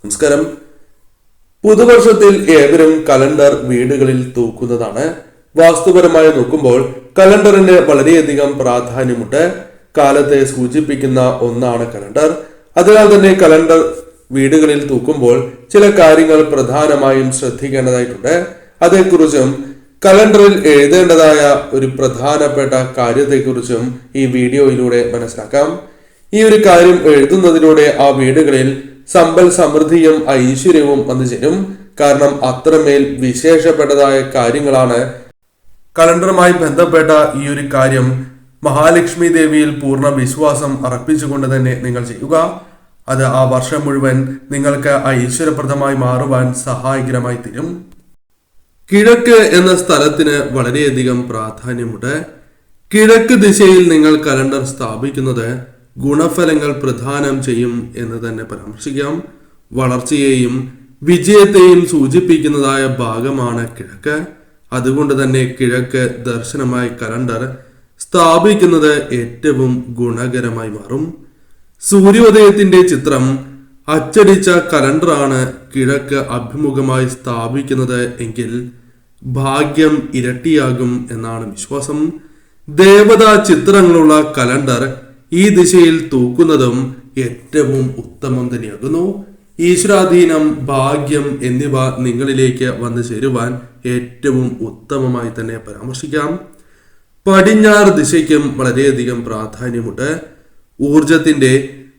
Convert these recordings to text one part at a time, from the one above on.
നമസ്കാരം. പുതുവർഷത്തിൽ ഏവരും കലണ്ടർ വീടുകളിൽ തൂക്കുന്നതാണ്. വാസ്തുപരമായി നോക്കുമ്പോൾ കലണ്ടറിന് വളരെയധികം പ്രാധാന്യമുണ്ട്. കാലത്തെ സൂചിപ്പിക്കുന്ന ഒന്നാണ് കലണ്ടർ. അതിനാൽ തന്നെ കലണ്ടർ വീടുകളിൽ തൂക്കുമ്പോൾ ചില കാര്യങ്ങൾ പ്രധാനമായും ശ്രദ്ധിക്കേണ്ടതായിട്ടുണ്ട്. അതേക്കുറിച്ചും കലണ്ടറിൽ എഴുതേണ്ടതായ ഒരു പ്രധാനപ്പെട്ട കാര്യത്തെക്കുറിച്ചും ഈ വീഡിയോയിലൂടെ മനസ്സിലാക്കാം. ഈ ഒരു കാര്യം എഴുതുന്നതിലൂടെ ആ വീടുകളിൽ സമ്പൽ സമൃദ്ധിയും ഐശ്വര്യവും വന്നു ചേരും. കാരണം അത്രമേൽ വിശേഷപ്പെട്ടതായ കാര്യങ്ങളാണ്. കലണ്ടറുമായി ബന്ധപ്പെട്ട ഈ ഒരു കാര്യം മഹാലക്ഷ്മി ദേവിയിൽ പൂർണ്ണ വിശ്വാസം അർപ്പിച്ചുകൊണ്ട് തന്നെ നിങ്ങൾ ചെയ്യുക. അത് ആ വർഷം മുഴുവൻ നിങ്ങൾക്ക് ഐശ്വര്യപ്രദമായി മാറുവാൻ സഹായകരമായി തീരും. കിഴക്ക് എന്ന സ്ഥലത്തിന് വളരെയധികം പ്രാധാന്യമുണ്ട്. കിഴക്ക് ദിശയിൽ നിങ്ങൾ കലണ്ടർ സ്ഥാപിക്കുന്നത് ഗുണഫലങ്ങൾ പ്രദാനം ചെയ്യും എന്ന് തന്നെ പരാമർശിക്കാം. വളർച്ചയെയും വിജയത്തെയും സൂചിപ്പിക്കുന്നതായ ഭാഗമാണ് കിഴക്ക്. അതുകൊണ്ട് തന്നെ കിഴക്ക് ദർശനമായി കലണ്ടർ സ്ഥാപിക്കുന്നത് ഏറ്റവും ഗുണകരമായി മാറും. സൂര്യോദയത്തിന്റെ ചിത്രം അച്ചടിച്ച കലണ്ടറാണ് കിഴക്ക് അഭിമുഖമായി സ്ഥാപിക്കുന്നത് എങ്കിൽ ഭാഗ്യം ഇരട്ടിയാകും എന്നാണ് വിശ്വാസം. ദേവതാ ചിത്രങ്ങളുള്ള കലണ്ടർ ഈ ദിശയിൽ തൂക്കുന്നതും ഏറ്റവും ഉത്തമം തന്നെയാകുന്നു. ഈശ്വരാധീനം, ഭാഗ്യം എന്നിവ നിങ്ങളിലേക്ക് വന്നു ചേരുവാൻ ഏറ്റവും ഉത്തമമായി തന്നെ പരാമർശിക്കാം. പടിഞ്ഞാറ് ദിശയ്ക്കും വളരെയധികം പ്രാധാന്യമുണ്ട്. ഊർജത്തിന്റെ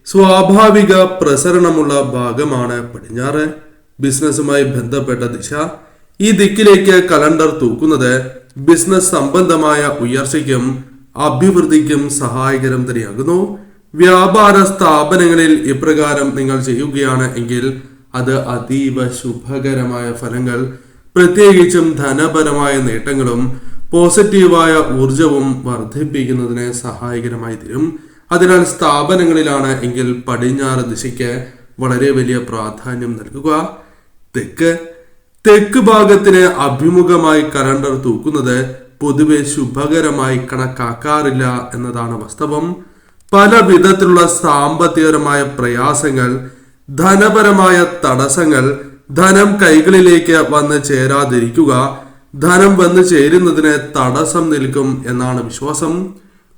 സ്വാഭാവിക പ്രസരണമുള്ള ഭാഗമാണ് പടിഞ്ഞാറ്. ബിസിനസ്സുമായി ബന്ധപ്പെട്ട ദിശ. ഈ ദിക്കിലേക്ക് കലണ്ടർ തൂക്കുന്നത് ബിസിനസ് സംബന്ധമായ ഉയർച്ചയ്ക്കും അഭിവൃദ്ധിക്കും സഹായകരം തന്നെയാകുന്നു. വ്യാപാര സ്ഥാപനങ്ങളിൽ ഇപ്രകാരം നിങ്ങൾ ചെയ്യുകയാണ് എങ്കിൽ അത് അതീവ ശുഭകരമായ ഫലങ്ങൾ, പ്രത്യേകിച്ചും ധനപരമായ നേട്ടങ്ങളും പോസിറ്റീവായ ഊർജവും വർദ്ധിപ്പിക്കുന്നതിന് സഹായകരമായി തീരും. അതിനാൽ സ്ഥാപനങ്ങളിലാണ് എങ്കിൽ പടിഞ്ഞാറ് ദിശയ്ക്ക് വളരെ വലിയ പ്രാധാന്യം നൽകുക. തെക്ക് ഭാഗത്തിന് അഭിമുഖമായി കലണ്ടർ തൂക്കുന്നത് പൊതുവെ ശുഭകരമായി കണക്കാക്കാറില്ല എന്നതാണ് വാസ്തവം. പല വിധത്തിലുള്ള സാമ്പത്തികപരമായ പ്രയാസങ്ങൾ, ധനപരമായ തടസ്സങ്ങൾ, ധനം കൈകളിലേക്ക് വന്ന് ചേരാതിരിക്കുക, ധനം വന്നു ചേരുന്നതിന് തടസ്സം നിൽക്കും എന്നാണ് വിശ്വാസം.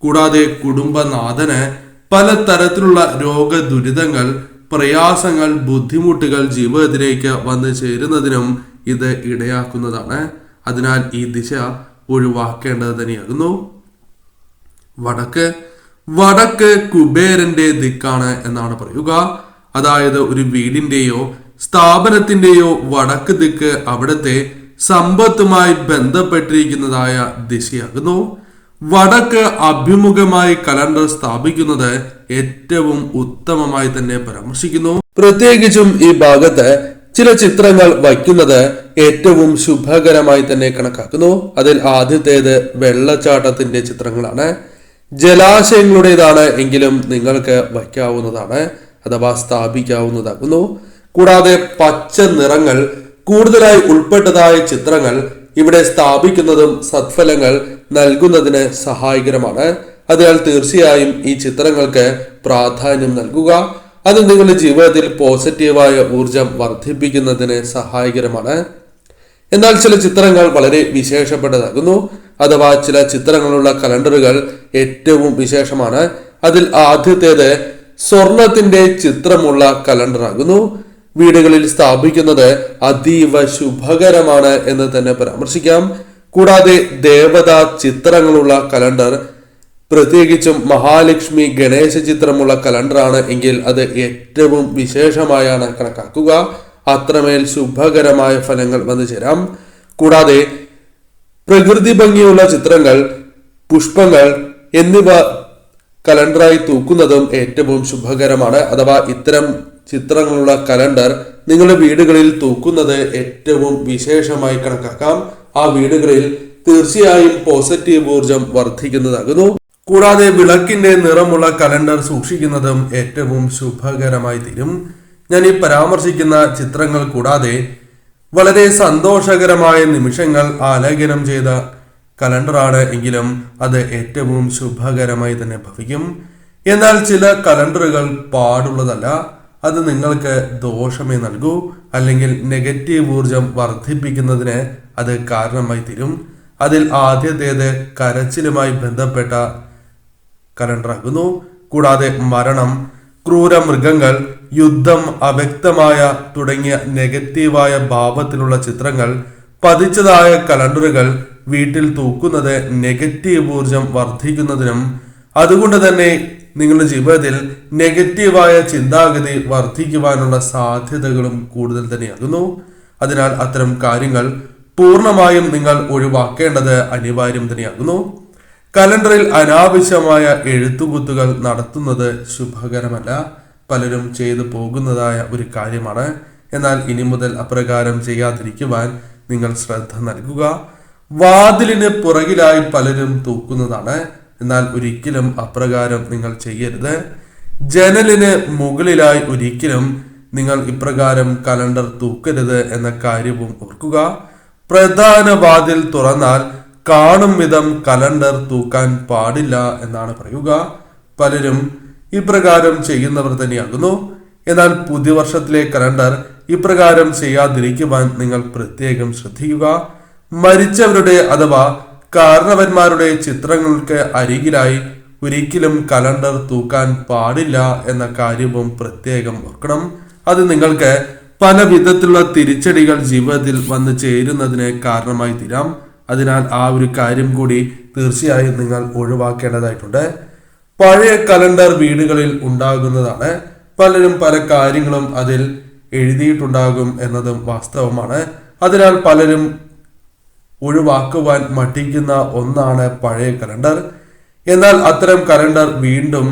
കൂടാതെ കുടുംബനാഥന് പലതരത്തിലുള്ള രോഗദുരിതങ്ങൾ, പ്രയാസങ്ങൾ, ബുദ്ധിമുട്ടുകൾ ജീവിതത്തിലേക്ക് വന്നു ചേരുന്നതിനും ഇത് ഇടയാക്കുന്നതാണ്. അതിനാൽ ഈ ദിശ ഒഴിവാക്കേണ്ടത് തന്നെയാകുന്നു. വടക്ക് കുബേരന്റെ ദിക്കാണ് എന്നാണ് പറയുക. അതായത് ഒരു വീടിന്റെയോ സ്ഥാപനത്തിന്റെയോ വടക്ക് ദിക്ക് അവിടുത്തെ സമ്പത്തുമായി ബന്ധപ്പെട്ടിരിക്കുന്നതായ ദിശയാകുന്നു. വടക്ക് അഭിമുഖമായി കലണ്ടർ സ്ഥാപിക്കുന്നത് ഏറ്റവും ഉത്തമമായി തന്നെ പരാമർശിക്കുന്നു. പ്രത്യേകിച്ചും ഈ ഭാഗത്ത് ചില ചിത്രങ്ങൾ വയ്ക്കുന്നത് ഏറ്റവും ശുഭകരമായി തന്നെ കണക്കാക്കുന്നു. അതിൽ ആദ്യത്തേത് വെള്ളച്ചാട്ടത്തിന്റെ ചിത്രങ്ങളാണ്. ജലാശയങ്ങളുടേതാണ് എങ്കിലും നിങ്ങൾക്ക് വയ്ക്കാവുന്നതാണ് അഥവാ സ്ഥാപിക്കാവുന്നതാകുന്നു. കൂടാതെ പച്ച നിറങ്ങൾ കൂടുതലായി ഉൾപ്പെട്ടതായ ചിത്രങ്ങൾ ഇവിടെ സ്ഥാപിക്കുന്നതും സത്ഫലങ്ങൾ നൽകുന്നതിന് സഹായകരമാണ്. അതിനാൽ തീർച്ചയായും ഈ ചിത്രങ്ങൾക്ക് പ്രാധാന്യം നൽകുക. അത് നിങ്ങളുടെ ജീവിതത്തിൽ പോസിറ്റീവായ ഊർജം വർദ്ധിപ്പിക്കുന്നതിന് സഹായകരമാണ്. എന്നാൽ ചില ചിത്രങ്ങൾ വളരെ വിശേഷപ്പെട്ടതാകുന്നു. അഥവാ ചില ചിത്രങ്ങളുള്ള കലണ്ടറുകൾ ഏറ്റവും വിശേഷമാണ്. അതിൽ ആദ്യത്തേത് സ്വർണത്തിന്റെ ചിത്രമുള്ള കലണ്ടർ ആകുന്നു. വീടുകളിൽ സ്ഥാപിക്കുന്നത് അതീവ ശുഭകരമാണ് എന്ന് തന്നെ പരാമർശിക്കാം. കൂടാതെ ദേവതാ ചിത്രങ്ങളുള്ള കലണ്ടർ, പ്രത്യേകിച്ചും മഹാലക്ഷ്മി ഗണേശ ചിത്രമുള്ള കലണ്ടറാണ് എങ്കിൽ അത് ഏറ്റവും വിശേഷമായാണ് കണക്കാക്കുക. അത്രമേൽ ശുഭകരമായ ഫലങ്ങൾ വന്നു ചേരാം. കൂടാതെ പ്രകൃതി ഭംഗിയുള്ള ചിത്രങ്ങൾ, പുഷ്പങ്ങൾ എന്നിവ കലണ്ടറായി തൂക്കുന്നതും ഏറ്റവും ശുഭകരമാണ്. അഥവാ ഇത്തരം ചിത്രങ്ങളുള്ള കലണ്ടർ നിങ്ങളുടെ വീടുകളിൽ തൂക്കുന്നത് ഏറ്റവും വിശേഷമായി കണക്കാക്കാം. ആ വീടുകളിൽ തീർച്ചയായും പോസിറ്റീവ് ഊർജം വർദ്ധിക്കുന്നതാകുന്നു. കൂടാതെ വിളക്കിന്റെ നിറമുള്ള കലണ്ടർ സൂക്ഷിക്കുന്നതും ഏറ്റവും ശുഭകരമായി തീരും. ഞാൻ ഈ പരാമർശിക്കുന്ന ചിത്രങ്ങൾ കൂടാതെ വളരെ സന്തോഷകരമായ നിമിഷങ്ങൾ ആലേഖനം ചെയ്ത കലണ്ടറാണ് എങ്കിലും അത് ഏറ്റവും ശുഭകരമായി തന്നെ ഭവിക്കും. എന്നാൽ ചില കലണ്ടറുകൾ പാടുള്ളതല്ല. അത് നിങ്ങൾക്ക് ദോഷമേ നൽകൂ, അല്ലെങ്കിൽ നെഗറ്റീവ് ഊർജം വർദ്ധിപ്പിക്കുന്നതിന് അത് കാരണമായി തീരും. അതിൽ ആദ്യത്തേത് കരച്ചിലുമായി ബന്ധപ്പെട്ട കലണ്ടറാകുന്നു. കൂടാതെ മരണം, ക്രൂര മൃഗങ്ങൾ, യുദ്ധം, അവ്യക്തമായ തുടങ്ങിയ നെഗറ്റീവായ ഭാവത്തിലുള്ള ചിത്രങ്ങൾ പതിച്ചതായ കലണ്ടറുകൾ വീട്ടിൽ തൂക്കുന്നത് നെഗറ്റീവ് ഊർജം വർദ്ധിക്കുന്നതിനും അതുകൊണ്ട് തന്നെ നിങ്ങളുടെ ജീവിതത്തിൽ നെഗറ്റീവായ ചിന്താഗതി വർദ്ധിക്കുവാനുള്ള സാധ്യതകളും കൂടുതൽ തന്നെയാകുന്നു. അതിനാൽ അത്തരം കാര്യങ്ങൾ പൂർണ്ണമായും നിങ്ങൾ ഒഴിവാക്കേണ്ടത് അനിവാര്യം തന്നെയാകുന്നു. കലണ്ടറിൽ അനാവശ്യമായ എഴുത്തുകുത്തുകൾ നടത്തുന്നത് ശുഭകരമല്ല. പലരും ചെയ്തു പോകുന്നതായ ഒരു കാര്യമാണ്. എന്നാൽ ഇനി മുതൽ അപ്രകാരം ചെയ്യാതിരിക്കുവാൻ നിങ്ങൾ ശ്രദ്ധ നൽകുക. വാതിലിന് പുറകിലായി പലരും തൂക്കുന്നതാണ്. എന്നാൽ ഒരിക്കലും അപ്രകാരം നിങ്ങൾ ചെയ്യരുത്. ജനലിന് മുകളിലായി ഒരിക്കലും നിങ്ങൾ ഇപ്രകാരം കലണ്ടർ തൂക്കരുത് എന്ന കാര്യവും ഓർക്കുക. പ്രധാന വാതിൽ തുറന്നാൽ കാണും വിധം കലണ്ടർ തൂക്കാൻ പാടില്ല എന്നാണ് പറയുക. പലരും ഇപ്രകാരം ചെയ്യുന്നവർ തന്നെയാകുന്നു. എന്നാൽ പുതിയ വർഷത്തിലെ കലണ്ടർ ഇപ്രകാരം ചെയ്യാതിരിക്കുവാൻ നിങ്ങൾ പ്രത്യേകം ശ്രദ്ധിക്കുക. മരിച്ചവരുടെ അഥവാ കാരണവന്മാരുടെ ചിത്രങ്ങൾക്ക് അരികിലായി ഒരിക്കലും കലണ്ടർ തൂക്കാൻ പാടില്ല എന്ന കാര്യവും പ്രത്യേകം ഓർക്കണം. അത് നിങ്ങൾക്ക് പല വിധത്തിലുള്ള തിരിച്ചടികൾ ജീവിതത്തിൽ വന്നു ചേരുന്നതിന് കാരണമായി തീരാം. അതിനാൽ ആ ഒരു കാര്യം കൂടി തീർച്ചയായും നിങ്ങൾ ഒഴിവാക്കേണ്ടതായിട്ടുണ്ട്. പഴയ കലണ്ടർ വീടുകളിൽ ഉണ്ടാകുന്നതാണ്. പലരും പല കാര്യങ്ങളും അതിൽ എഴുതിയിട്ടുണ്ടാകും എന്നതും വാസ്തവമാണ്. അതിനാൽ പലരും ഒഴിവാക്കുവാൻ മടിക്കുന്ന ഒന്നാണ് പഴയ കലണ്ടർ. എന്നാൽ അത്തരം കലണ്ടർ വീണ്ടും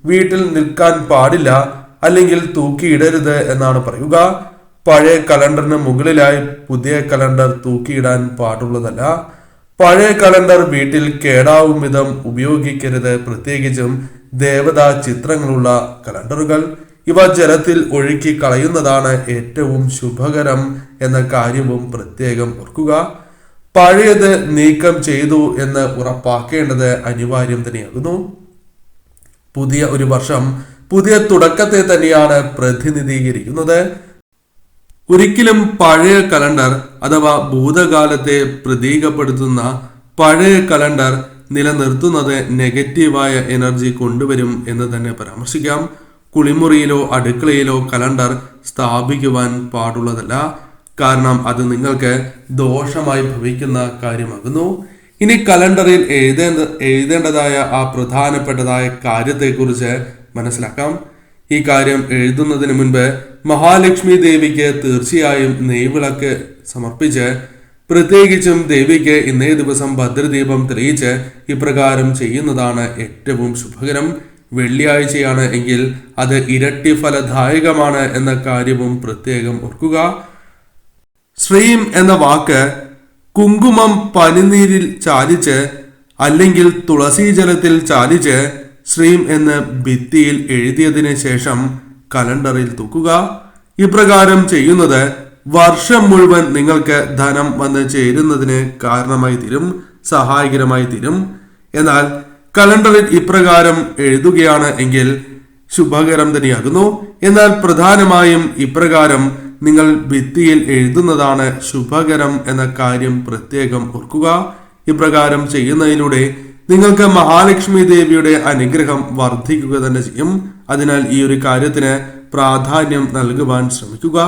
വീട്ടിൽ നിൽക്കാൻ പാടില്ല, അല്ലെങ്കിൽ തൂക്കിയിടരുത് എന്നാണ് പറയുക. പഴയ കലണ്ടറിന് മുകളിലായി പുതിയ കലണ്ടർ തൂക്കിയിടാൻ പാടുള്ളതല്ല. പഴയ കലണ്ടർ വീട്ടിൽ കേടാവും വിധം ഉപയോഗിക്കരുത്, പ്രത്യേകിച്ചും ദേവതാ ചിത്രങ്ങളുള്ള കലണ്ടറുകൾ. ഇവ ജലത്തിൽ ഒഴുക്കി കളയുന്നതാണ് ഏറ്റവും ശുഭകരം എന്ന കാര്യവും പ്രത്യേകം ഓർക്കുക. പഴയത് നീക്കം ചെയ്തു എന്ന് ഉറപ്പാക്കേണ്ടത് അനിവാര്യം തന്നെയാകുന്നു. പുതിയ ഒരു വർഷം പുതിയ തുടക്കത്തെ തന്നെയാണ് പ്രതിനിധീകരിക്കുന്നത്. ഒരിക്കലും പഴയ കലണ്ടർ അഥവാ ഭൂതകാലത്തെ പ്രതീകപ്പെടുത്തുന്ന പഴയ കലണ്ടർ നിലനിർത്തുന്നത് നെഗറ്റീവായ എനർജി കൊണ്ടുവരും എന്ന് തന്നെ പരാമർശിക്കാം. കുളിമുറിയിലോ അടുക്കളയിലോ കലണ്ടർ സ്ഥാപിക്കുവാൻ പാടുള്ളതല്ല. കാരണം അത് നിങ്ങൾക്ക് ദോഷമായി ഭവിക്കുന്ന കാര്യമാകുന്നു. ഇനി കലണ്ടറിൽ എഴുതേണ്ടതായ ആ പ്രധാനപ്പെട്ടതായ കാര്യത്തെക്കുറിച്ച് മനസ്സിലാക്കാം. ഈ കാര്യം എഴുതുന്നതിന് മുൻപ് മഹാലക്ഷ്മി ദേവിക്ക് തീർച്ചയായും നെയ്വിളക്ക് സമർപ്പിച്ച്, പ്രത്യേകിച്ചും ദേവിക്ക് ഇന്നേ ദിവസം ഭദ്രദീപം തെളിയിച്ച് ഇപ്രകാരം ചെയ്യുന്നതാണ് ഏറ്റവും ശുഭകരം. വെള്ളിയാഴ്ചയാണ് എങ്കിൽ അത് ഇരട്ടി ഫലദായകമാണ് എന്ന കാര്യവും പ്രത്യേകം ഓർക്കുക. ശ്രീം എന്ന വാക്ക് കുങ്കുമം പനിനീരിൽ ചാലിച്ച് അല്ലെങ്കിൽ തുളസി ജലത്തിൽ ചാലിച്ച് ശ്രീം എന്ന് ഭിത്തിയിൽ എഴുതിയതിനു ശേഷം കലണ്ടറിൽ തൂക്കുക. ഇപ്രകാരം ചെയ്യുന്നത് വർഷം മുഴുവൻ നിങ്ങൾക്ക് ധനം വന്ന് ചേരുന്നതിന് കാരണമായി തീരും, സഹായകരമായി തീരും. എന്നാൽ കലണ്ടറിൽ ഇപ്രകാരം എഴുതുകയാണ് എങ്കിൽ ശുഭകരം തന്നെയാകുന്നു. എന്നാൽ പ്രധാനമായും ഇപ്രകാരം നിങ്ങൾ ഭിത്തിയിൽ എഴുതുന്നതാണ് ശുഭകരം എന്ന കാര്യം പ്രത്യേകം ഓർക്കുക. ഇപ്രകാരം ചെയ്യുന്നതിലൂടെ നിങ്ങൾക്ക് മഹാലക്ഷ്മി ദേവിയുടെ അനുഗ്രഹം വർദ്ധിക്കുക തന്നെ ചെയ്യും. അതിനാൽ ഈ ഒരു കാര്യത്തിന് പ്രാധാന്യം നൽകുവാൻ ശ്രമിക്കുക.